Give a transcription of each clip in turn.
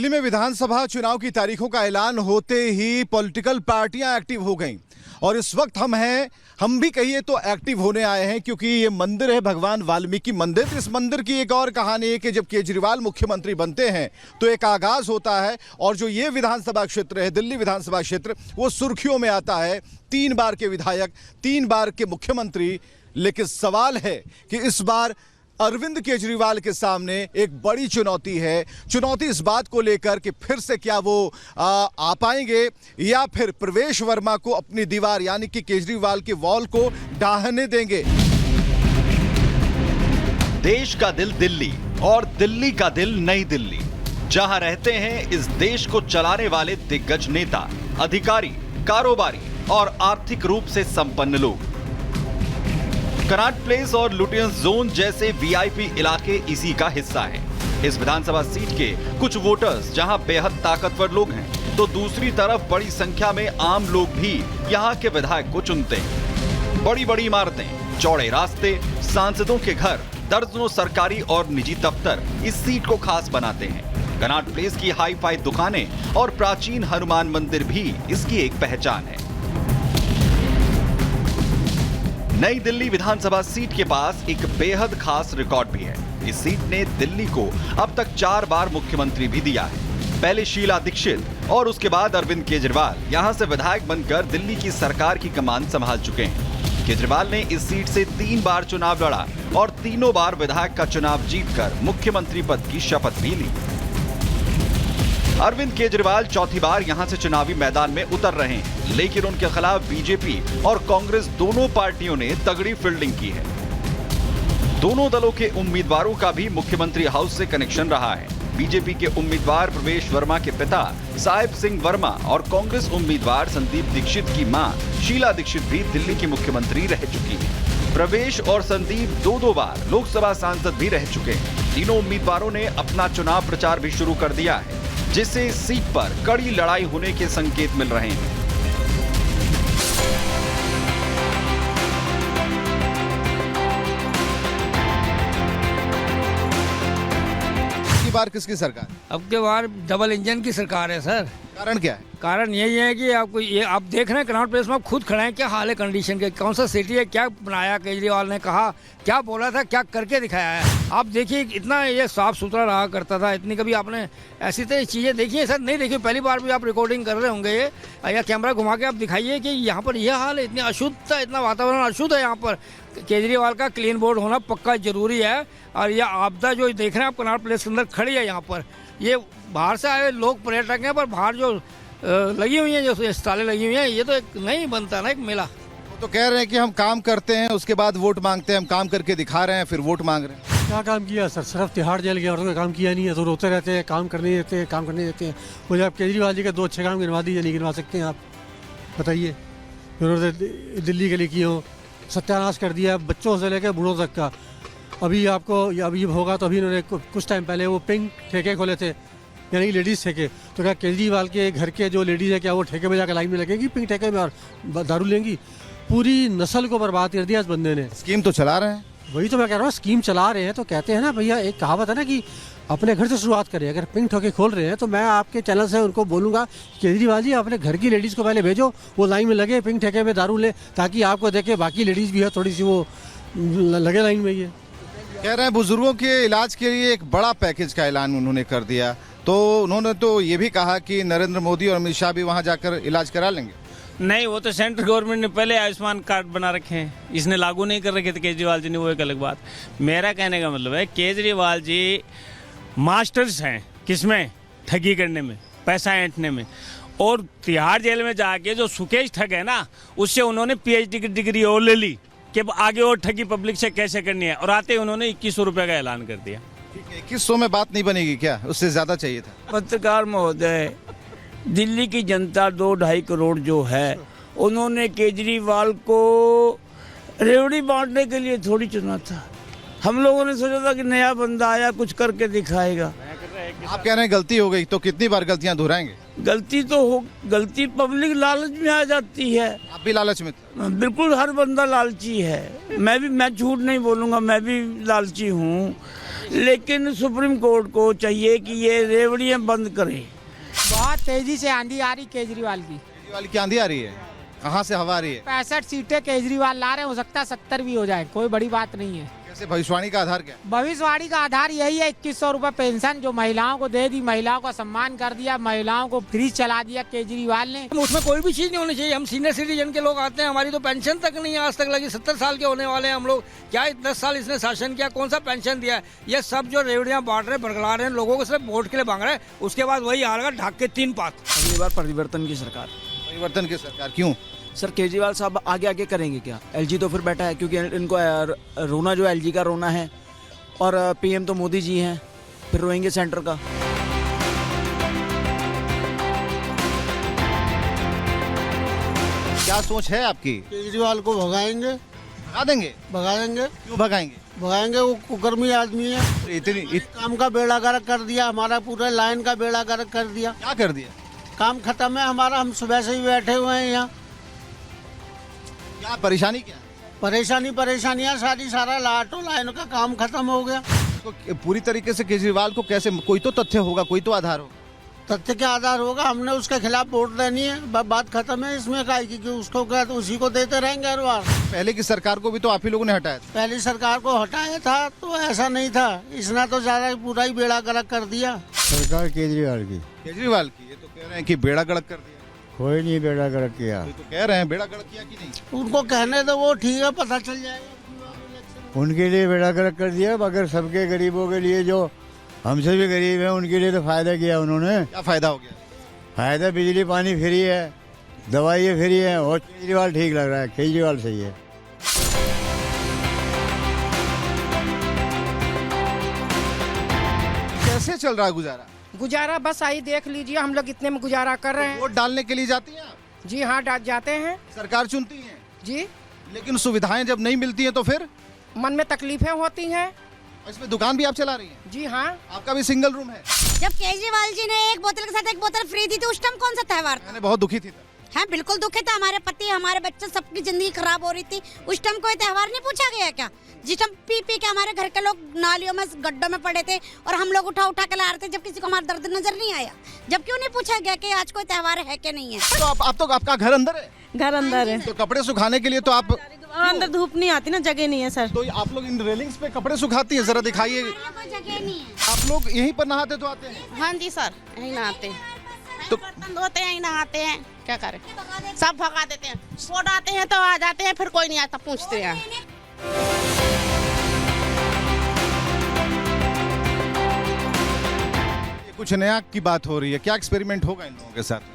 दिल्ली में विधानसभा चुनाव की तारीखों का ऐलान होते ही पॉलिटिकल पार्टियां एक्टिव हो गईं और इस वक्त हम भी कहिए तो एक्टिव होने आए हैं क्योंकि ये मंदिर है भगवान वाल्मीकि मंदिर। इस मंदिर की एक और कहानी है कि जब केजरीवाल मुख्यमंत्री बनते हैं तो एक आगाज होता है और जो ये विधानसभा क्षेत्र है, दिल्ली विधानसभा क्षेत्र, वो सुर्खियों में आता है। 3 बार के विधायक, 3 बार के मुख्यमंत्री। लेकिन सवाल है कि इस बार अरविंद केजरीवाल के सामने एक बड़ी चुनौती है। चुनौती इस बात को लेकर कि फिर से क्या वो आ पाएंगे या फिर प्रवेश वर्मा को अपनी दीवार यानी कि केजरीवाल के वॉल को ढाहने देंगे। देश का दिल दिल्ली और दिल्ली का दिल नई दिल्ली, जहां रहते हैं इस देश को चलाने वाले दिग्गज नेता, अधिकारी, कारोबारी और आर्थिक रूप से संपन्न लोग। कनॉट प्लेस और लुटियंस जोन जैसे वीआईपी इलाके इसी का हिस्सा हैं। इस विधानसभा सीट के कुछ वोटर्स जहां बेहद ताकतवर लोग हैं, तो दूसरी तरफ बड़ी संख्या में आम लोग भी यहां के विधायक को चुनते हैं। बड़ी बड़ी इमारतें, चौड़े रास्ते, सांसदों के घर, दर्जनों सरकारी और निजी दफ्तर इस सीट को खास बनाते हैं। कनॉट प्लेस की हाई फाई दुकानें और प्राचीन हनुमान मंदिर भी इसकी एक पहचान है। नई दिल्ली विधानसभा सीट के पास एक बेहद खास रिकॉर्ड भी है। इस सीट ने दिल्ली को अब तक 4 बार मुख्यमंत्री भी दिया है। पहले शीला दीक्षित और उसके बाद अरविंद केजरीवाल यहां से विधायक बनकर दिल्ली की सरकार की कमान संभाल चुके हैं। केजरीवाल ने इस सीट से 3 बार चुनाव लड़ा और तीनों बार विधायक का चुनाव जीतकर मुख्यमंत्री पद की शपथ भी ली। अरविंद केजरीवाल चौथी बार यहां से चुनावी मैदान में उतर रहे हैं, लेकिन उनके खिलाफ बीजेपी और कांग्रेस दोनों पार्टियों ने तगड़ी फील्डिंग की है। दोनों दलों के उम्मीदवारों का भी मुख्यमंत्री हाउस से कनेक्शन रहा है। बीजेपी के उम्मीदवार प्रवेश वर्मा के पिता साहिब सिंह वर्मा और कांग्रेस उम्मीदवार संदीप दीक्षित की मां शीला दीक्षित भी दिल्ली की मुख्यमंत्री रह चुकी हैं। प्रवेश और संदीप 2 बार लोकसभा सांसद भी रह चुके हैं। तीनों उम्मीदवारों ने अपना चुनाव प्रचार भी शुरू कर दिया है, जिससे इस सीट पर कड़ी लड़ाई होने के संकेत मिल रहे हैं। इस बार किसकी सरकार? अब के बार डबल इंजन की सरकार है सर। कारण क्या है? कारण यही है कि आपको ये आप देख रहे हैं कनॉट प्लेस में, आप खुद खड़े हैं, क्या हाल है कंडीशन के, कौन सा सिटी है, क्या बनाया केजरीवाल ने, कहा क्या बोला था, क्या करके दिखाया है। आप देखिए इतना ये साफ सुथरा रहा करता था, इतनी कभी आपने ऐसी तरह चीज़ें देखी है सर? नहीं देखी। पहली बार भी आप रिकॉर्डिंग कर रहे होंगे ये, या कैमरा घुमा के आप दिखाइए कि यहाँ पर यह हाल है, इतनी अशुद्धता, इतना वातावरण अशुद्ध है यहाँ पर। केजरीवाल का क्लीन बोर्ड होना पक्का जरूरी है। और यह आपदा जो देख रहे हैं आप कनॉट प्लेस के अंदर खड़ी है, यहाँ पर ये बाहर से आए लोग पर्यटक हैं, पर बाहर जो लगी हुई हैं, जो स्टालें लगी हुई हैं, ये तो एक नहीं बनता ना एक मेला। वो तो कह रहे हैं कि हम काम करते हैं उसके बाद वोट मांगते हैं, हम काम करके दिखा रहे हैं फिर वोट मांग रहे हैं। क्या काम किया सर? सिर्फ तिहाड़ जेल गया और तो काम किया नहीं है, तो रोते रहते हैं, काम करने देते हैं, काम करने देते हैं। मुझे आप केजरीवाल जी के 2 अच्छे काम गिनवा दीजिए, नहीं गिनवा सकते हैं आप? बताइए। उन्होंने दिल्ली के लिए किए हो, सत्यानाश कर दिया बच्चों से लेकर बूढ़ों तक का। अभी आपको अभी होगा तो अभी इन्होंने कुछ टाइम पहले वो पिंक ठेके खोले थे, यानी कि लेडीज़ ठेके। तो क्या केजरीवाल के घर के जो लेडीज़ है, क्या वो ठेके में जाकर लाइन में लगेंगी पिंक ठेके में और दारू लेंगी? पूरी नस्ल को बर्बाद कर दिया इस बंदे ने। स्कीम तो चला रहे हैं। वही तो मैं कह रहा हूँ, स्कीम चला रहे हैं। तो कहते हैं ना भैया, एक कहावत है ना कि अपने घर से शुरुआत करें। अगर पिंक ठेके खोल रहे हैं तो मैं आपके चैनल से उनको बोलूँगा, केजरीवाल जी अपने घर की लेडीज़ को पहले भेजो, वो लाइन में लगे, पिंक ठेके में दारू ले, ताकि आपको देखे बाकी लेडीज़ भी है थोड़ी सी वो लगे लाइन में। ये कह रहे हैं बुजुर्गों के इलाज के लिए एक बड़ा पैकेज का ऐलान उन्होंने कर दिया। तो उन्होंने तो ये भी कहा कि नरेंद्र मोदी और अमित शाह भी वहां जाकर इलाज करा लेंगे। नहीं, वो तो सेंट्रल गवर्नमेंट ने पहले आयुष्मान कार्ड बना रखे हैं, इसने लागू नहीं कर रखे थे केजरीवाल जी ने, वो एक अलग बात। मेरा कहने का मतलब है केजरीवाल जी मास्टर्स हैं किसमें? ठगी करने में, पैसा ऐंठने में। और तिहाड़ जेल में जाके जो सुकेश ठग है ना, उससे उन्होंने PhD की डिग्री और ले ली कि आगे और ठगी पब्लिक से कैसे करनी है, और आते ही उन्होंने 2100 रुपये का ऐलान कर दिया। 2100 में बात नहीं बनेगी क्या? उससे ज्यादा चाहिए था। पत्रकार महोदय, दिल्ली की जनता 2-2.5 करोड़ जो है, उन्होंने केजरीवाल को रेवड़ी बांटने के लिए थोड़ी चुना था। हम लोगों ने सोचा था कि नया बंदा आया, कुछ करके दिखाएगा। आप कह रहे हैं गलती हो गई, तो कितनी बार गलतियां दोहराएंगे? गलती पब्लिक लालच में आ जाती है। आप भी लालच में थे? बिल्कुल, हर बंदा लालची है। मैं झूठ नहीं बोलूँगा, मैं भी लालची हूँ। लेकिन सुप्रीम कोर्ट को चाहिए कि ये रेवड़ियाँ बंद करे। बहुत तेजी से आंधी आ रही केजरीवाल की। केजरीवाल की आंधी आ रही है, कहाँ से हवा आ रही है? 65 सीटें केजरीवाल ला रहे हैं, हो सकता है 70 भी हो जाए, कोई बड़ी बात नहीं है। कैसे भविष्यवाणी का आधार क्या? भविष्यवाणी का आधार यही है 2100 रुपए पेंशन जो महिलाओं को दे दी, महिलाओं का सम्मान कर दिया, महिलाओं को फ्री चला दिया केजरीवाल ने। उसमें कोई भी चीज नहीं होनी चाहिए। हम सीनियर सिटीजन के लोग आते हैं, हमारी तो पेंशन तक नहीं आज तक लगी। 70 साल के होने वाले हैं हम लोग। क्या 10 साल इसने शासन किया, कौन सा पेंशन दिया है? ये सब जो रेवड़ियाँ बांट रहे, बरगला रहे हैं, लोगों को सिर्फ वोट के लिए मांग रहे हैं। उसके बाद वही हाल ढाक के 3 पात। अगली बार परिवर्तन की सरकार। परिवर्तन की सरकार क्यों? सर केजरीवाल साहब आगे आगे करेंगे क्या? एलजी तो फिर बैठा है, क्योंकि इनको रोना जो एलजी का रोना है, और पीएम तो मोदी जी हैं, फिर रोएंगे सेंटर का। क्या सोच है आपकी? केजरीवाल को भगाएंगे। भगा देंगे? भगाएंगे। क्यों भगाएंगे? भगाएंगे, वो कुकर्मी आदमी है। इतनी काम का बेड़ा गर्क कर दिया, हमारा पूरा लाइन का बेड़ा गर्क कर दिया। क्या कर दिया? काम खत्म है हमारा, हम सुबह से ही बैठे हुए हैं यहाँ। क्या परेशानी क्या है? परेशानियाँ सारी, सारा ऑटो लाइन का काम खत्म हो गया। तो पूरी तरीके से केजरीवाल को कैसे, कोई तो तथ्य होगा, कोई तो आधार होगा। तथ्य के आधार होगा, हमने उसके खिलाफ वोट देनी है, बात खत्म है। इसमें क्या है कि उसको क्या, तो उसी को देते रहेंगे हर बार। पहले की सरकार को भी तो आप ही लोगों ने हटाया था। पहली सरकार को हटाया था तो ऐसा नहीं था, इसने तो ज्यादा पूरा ही बेड़ा गर्क कर दिया। सरकार केजरीवाल की। केजरीवाल की? ये तो कह रहे हैं कि बेड़ा गर्क कर दिया। कोई नहीं बेड़ा गर्क किया। ये तो कह रहे हैं बेड़ा गर्क किया कि नहीं। उनको कहने दो, वो ठीक है, पता चल जाएगा। उनके लिए बेड़ा गर्क कर दिया, मगर सबके गरीबों के लिए, जो हमसे भी गरीब हैं, उनके लिए तो फायदा किया उन्होंने। क्या फायदा हो गया? फायदा बिजली पानी फ्री है, दवाइयाँ फ्री है, और केजरीवाल ठीक लग रहा है, केजरीवाल सही है। कैसे चल रहा है गुजारा? गुजारा बस आई देख लीजिए, हम लोग इतने में गुजारा कर रहे हैं। वोट डालने के लिए जाती हैं आप? जी हाँ, जाते हैं। सरकार चुनती है जी, लेकिन सुविधाएं जब नहीं मिलती हैं तो फिर मन में तकलीफें होती हैं। इसमें दुकान भी आप चला रही हैं? जी हाँ। आपका भी सिंगल रूम है? जब केजरीवाल जी ने एक बोतल के साथ एक बोतल फ्री दी थी, उस टाइम कौन सा त्योहार था? मैंने बहुत दुखी थी तब। है, बिल्कुल दुखी था। हमारे पति, हमारे बच्चे, सबकी जिंदगी खराब हो रही थी। उस टाइम कोई त्योहार नहीं पूछा गया क्या? जिस टाइम पी पी के हमारे घर के लोग नालियों में, गड्ढों में पड़े थे, और हम लोग उठा उठा के ला रहे थे, जब किसी को हमारा दर्द नजर नहीं आया। जब क्यों नहीं पूछा गया कि आज कोई त्योहार है कि नहीं है? तो आप तो, आपका घर अंदर है? घर अंदर है। तो कपड़े सुखाने के लिए तो आप अंदर धूप नहीं आती ना, जगह नहीं है सर। तो आप लोग इन रेलिंग्स पे कपड़े सुखाती है? जरा दिखाइए। कोई जगह नहीं है। आप लोग यहीं पर नहाते तो आते हैं? हाँ जी सर, यहीं नहाते हैं, तो बर्तन धोते हैं, यहीं नहाते हैं, क्या करें, सब भगा देते हैं। वोट आते हैं तो आ जाते हैं, फिर कोई नहीं आता, पूछते हैं। कुछ नया की बात हो रही है, क्या एक्सपेरिमेंट होगा इन लोगों के साथ?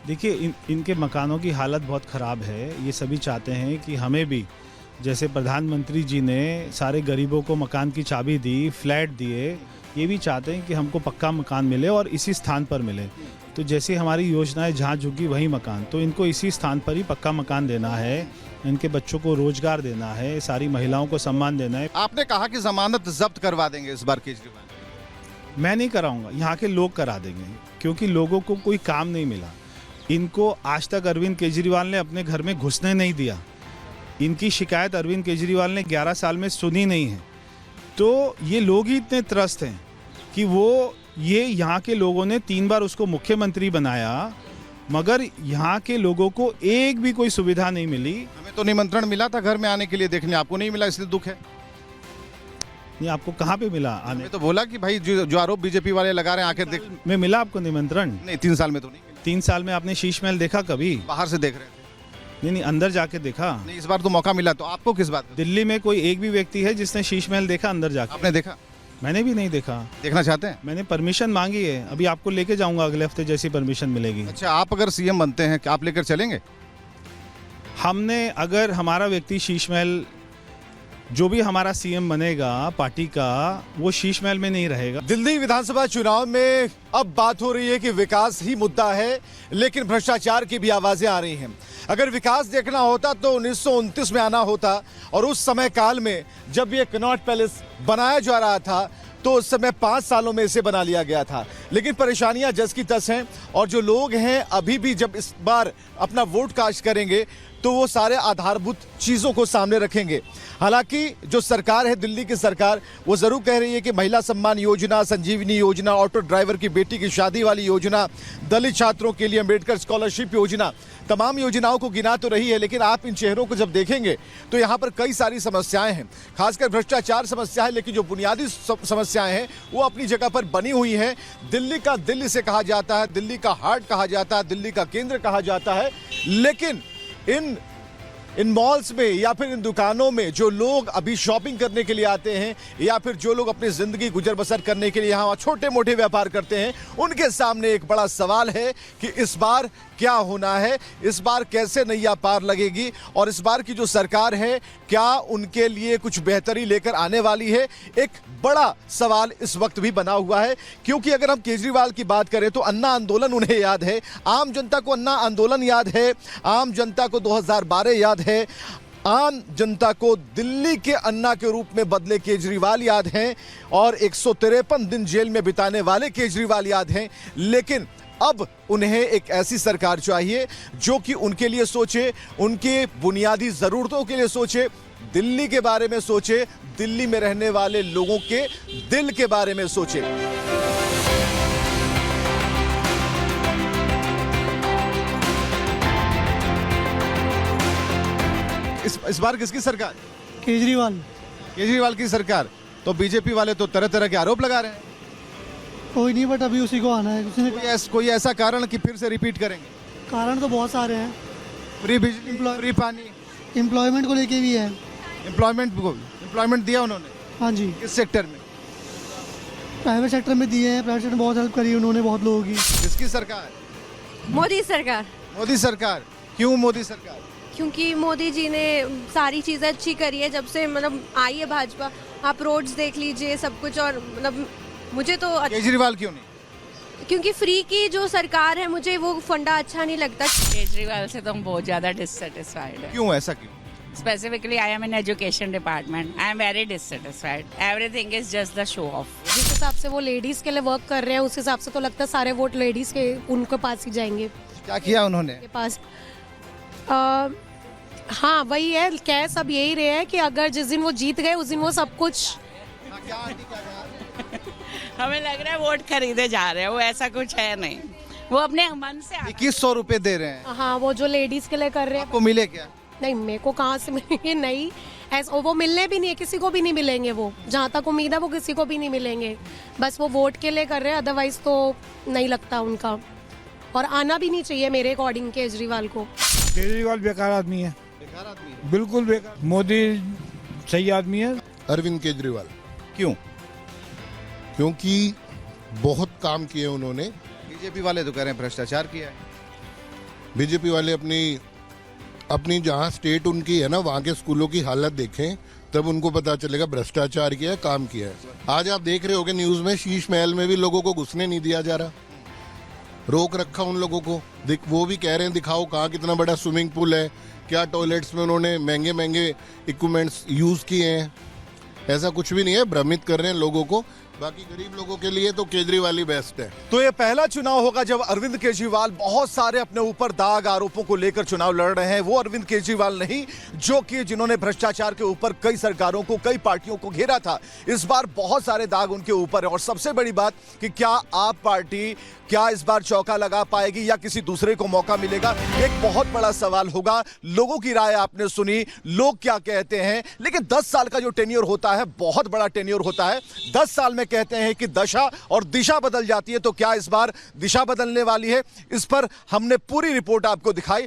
देखिए, इनके मकानों की हालत बहुत ख़राब है। ये सभी चाहते हैं कि हमें भी, जैसे प्रधानमंत्री जी ने सारे गरीबों को मकान की चाबी दी, फ्लैट दिए, ये भी चाहते हैं कि हमको पक्का मकान मिले और इसी स्थान पर मिले। तो जैसे हमारी योजनाएं जहाँ झुकी वहीं मकान, तो इनको इसी स्थान पर ही पक्का मकान देना है, इनके बच्चों को रोजगार देना है, सारी महिलाओं को सम्मान देना है। आपने कहा कि जमानत जब्त करवा देंगे इस बार केजरीवाल। मैं नहीं कराऊंगा, यहाँ के लोग करा देंगे, क्योंकि लोगों को कोई काम नहीं मिला। इनको आज तक अरविंद केजरीवाल ने अपने घर में घुसने नहीं दिया। इनकी शिकायत अरविंद केजरीवाल ने 11 साल में सुनी नहीं है। तो ये लोग ही इतने त्रस्त हैं कि ये यहाँ के लोगों ने 3 बार उसको मुख्यमंत्री बनाया, मगर यहाँ के लोगों को एक भी कोई सुविधा नहीं मिली। हमें तो निमंत्रण मिला था घर में आने के लिए देखने, आपको नहीं मिला, इसलिए दुख है। नहीं, आपको कहाँ पे मिला आने? हमें तो बोला कि भाई जो आरोप बीजेपी वाले लगा रहे हैं आके देख। में मिला आपको निमंत्रण? नहीं, 3 साल में तो नहीं। 3 साल में आपने शीश महल देखा कभी? बाहर से देख रहे थे। नहीं, अंदर जाके देखा? नहीं, इस बार तो मौका मिला, तो आपको किस बात? दिल्ली में कोई एक भी व्यक्ति है जिसने शीश महल देखा अंदर जाके? आपने देखा? मैंने भी नहीं देखा। देखना चाहते हैं? मैंने परमिशन मांगी है, अभी आपको लेके जाऊंगा अगले हफ्ते जैसी परमिशन मिलेगी। अच्छा, आप अगर सीएम बनते हैं, क्या आप लेकर चलेंगे? हमने, अगर हमारा व्यक्ति शीश महल, जो भी हमारा सीएम बनेगा पार्टी का, वो शीश महल में नहीं रहेगा। दिल्ली विधानसभा चुनाव में अब बात हो रही है कि विकास ही मुद्दा है, लेकिन भ्रष्टाचार की भी आवाजें आ रही हैं। अगर विकास देखना होता तो 1929 में आना होता, और उस समय काल में जब ये कनॉट पैलेस बनाया जा रहा था तो उस समय 5 सालों में इसे बना लिया गया था। लेकिन परेशानियां जस की तस हैं, और जो लोग हैं अभी भी जब इस बार अपना वोट कास्ट करेंगे तो वो सारे आधारभूत चीज़ों को सामने रखेंगे। हालांकि जो सरकार है, दिल्ली की सरकार, वो ज़रूर कह रही है कि महिला सम्मान योजना, संजीवनी योजना, ऑटो ड्राइवर की बेटी की शादी वाली योजना, दलित छात्रों के लिए अम्बेडकर स्कॉलरशिप योजना, तमाम योजनाओं को गिना तो रही है, लेकिन आप इन चेहरों को जब देखेंगे तो यहाँ पर कई सारी समस्याएं हैं, खासकर भ्रष्टाचार समस्या है, लेकिन जो बुनियादी समस्याएं हैं वो अपनी जगह पर बनी हुई हैं। दिल्ली का दिल इसे कहा जाता है, दिल्ली का हार्ट कहा जाता है, दिल्ली का केंद्र कहा जाता है, लेकिन इन मॉल्स में या फिर इन दुकानों में जो लोग अभी शॉपिंग करने के लिए आते हैं या फिर जो लोग अपनी जिंदगी गुजर बसर करने के लिए यहाँ छोटे मोटे व्यापार करते हैं, उनके सामने एक बड़ा सवाल है कि इस बार क्या होना है, इस बार कैसे नैया पार लगेगी और इस बार की जो सरकार है क्या उनके लिए कुछ बेहतरी लेकर आने वाली है। एक बड़ा सवाल इस वक्त भी बना हुआ है, क्योंकि अगर हम केजरीवाल की बात करें तो अन्ना आंदोलन उन्हें याद है, आम जनता को अन्ना आंदोलन याद है, आम जनता को 2012 याद है, आम जनता को दिल्ली के अन्ना के रूप में बदले केजरीवाल याद हैं और 153 दिन जेल में बिताने वाले केजरीवाल याद हैं। लेकिन अब उन्हें एक ऐसी सरकार चाहिए जो कि उनके लिए सोचे, उनके बुनियादी ज़रूरतों के लिए सोचे, दिल्ली के बारे में सोचे, दिल्ली में रहने वाले लोगों के दिल के बारे में सोचे। इस बार किसकी सरकार? केजरीवाल की सरकार। तो बीजेपी वाले तो तरह तरह के आरोप लगा रहे हैं। कोई नहीं, बट अभी उसी को आना है। कोई ऐसा कारण कि फिर से रिपीट करेंगे? कारण तो बहुत सारे हैं। फ्री बिजली, फ्री पानी, एम्प्लॉयमेंट को लेके भी है। एम्प्लॉयमेंट दिया उन्होंने? हाँ जी। किस सेक्टर में? प्राइवेट सेक्टर में दिए हैं। प्राइवेट सेक्टर में बहुत हेल्प करी उन्होंने बहुत लोगों की। किसकी सरकार? मोदी सरकार। मोदी सरकार। क्यों मोदी सरकार? क्योंकि मोदी जी ने सारी चीज़ें अच्छी करी है जब से मतलब आई है भाजपा। आप रोड्स देख लीजिए, सब कुछ, और मतलब मुझे तो केजरीवाल क्यों नहीं? क्योंकि फ्री की जो सरकार है मुझे वो फंडा अच्छा नहीं लगता। केजरीवाल से तो हम बहुत ज़्यादा डिससेटिस्फाइड है। क्यों, ऐसा क्यों? Specifically I am in education department, I am very dissatisfied. Everything is just the show off. जिस हिसाब से वो लेडीज के लिए वर्क कर रहे हैं उस हिसाब से तो लगता है सारे वोट लेडीज के उनके पास ही जाएंगे। क्या किया उन्होंने? के पास हाँ वही है, कह सब यही रहे हैं कि अगर जिस दिन वो जीत गए उस दिन वो सब कुछ हमें लग रहा है वोट खरीदे जा रहे हैं, वो ऐसा कुछ है नहीं, वो अपने मन से 2100 रुपए दे रहे हैं। हाँ, वो जो लेडीज के लिए कर रहे हैं। आपको मिले क्या? नहीं, मेरे को कहाँ से मिलेंगे? नहीं, ऐसा वो मिलने भी नहीं है, किसी को भी नहीं मिलेंगे। वो जहाँ तक उम्मीद है वो किसी को भी नहीं मिलेंगे। बस वो वोट के लिए कर रहे हैं, अदरवाइज तो नहीं लगता उनका, और आना भी नहीं चाहिए मेरे अकॉर्डिंग केजरीवाल को। केजरीवाल बेकार आदमी है, बिल्कुल बेकार। मोदी सही आदमी है। अरविंद केजरीवाल। क्यों? क्योंकि बहुत काम किए उन्होंने। बीजेपी वाले तो कह रहे हैं भ्रष्टाचार किया है। बीजेपी वाले अपनी जहाँ स्टेट उनकी है ना, वहाँ के स्कूलों की हालत देखें तब उनको पता चलेगा भ्रष्टाचार किया है, काम किया है। आज आप देख रहे होगे न्यूज़ में, शीश महल में भी लोगों को घुसने नहीं दिया जा रहा, रोक रखा उन लोगों को। वो भी कह रहे हैं दिखाओ कहाँ कितना बड़ा स्विमिंग पूल है, क्या टॉयलेट्स में उन्होंने महंगे महंगे इक्विपमेंट्स यूज़ किए हैं। ऐसा कुछ भी नहीं है, भ्रमित कर रहे हैं लोगों को। बाकी गरीब लोगों के लिए तो केजरीवाल ही बेस्ट है। तो ये पहला चुनाव होगा जब अरविंद केजरीवाल बहुत सारे अपने ऊपर दाग आरोपों को लेकर चुनाव लड़ रहे हैं। वो अरविंद केजरीवाल नहीं जो कि जिन्होंने भ्रष्टाचार के ऊपर कई सरकारों को, कई पार्टियों को घेरा था। इस बार बहुत सारे दाग उनके ऊपर है। और सबसे बड़ी बात कि क्या आप पार्टी क्या इस बार चौका लगा पाएगी या किसी दूसरे को मौका मिलेगा, एक बहुत बड़ा सवाल होगा। लोगों की राय आपने सुनी, लोग क्या कहते हैं, लेकिन 10 साल का जो टेन्योर होता है बहुत बड़ा टेन्योर होता है। 10 साल में कहते हैं कि दशा और दिशा बदल जाती है, तो क्या इस बार दिशा बदलने वाली है? इस पर हमने पूरी रिपोर्ट आपको दिखाई।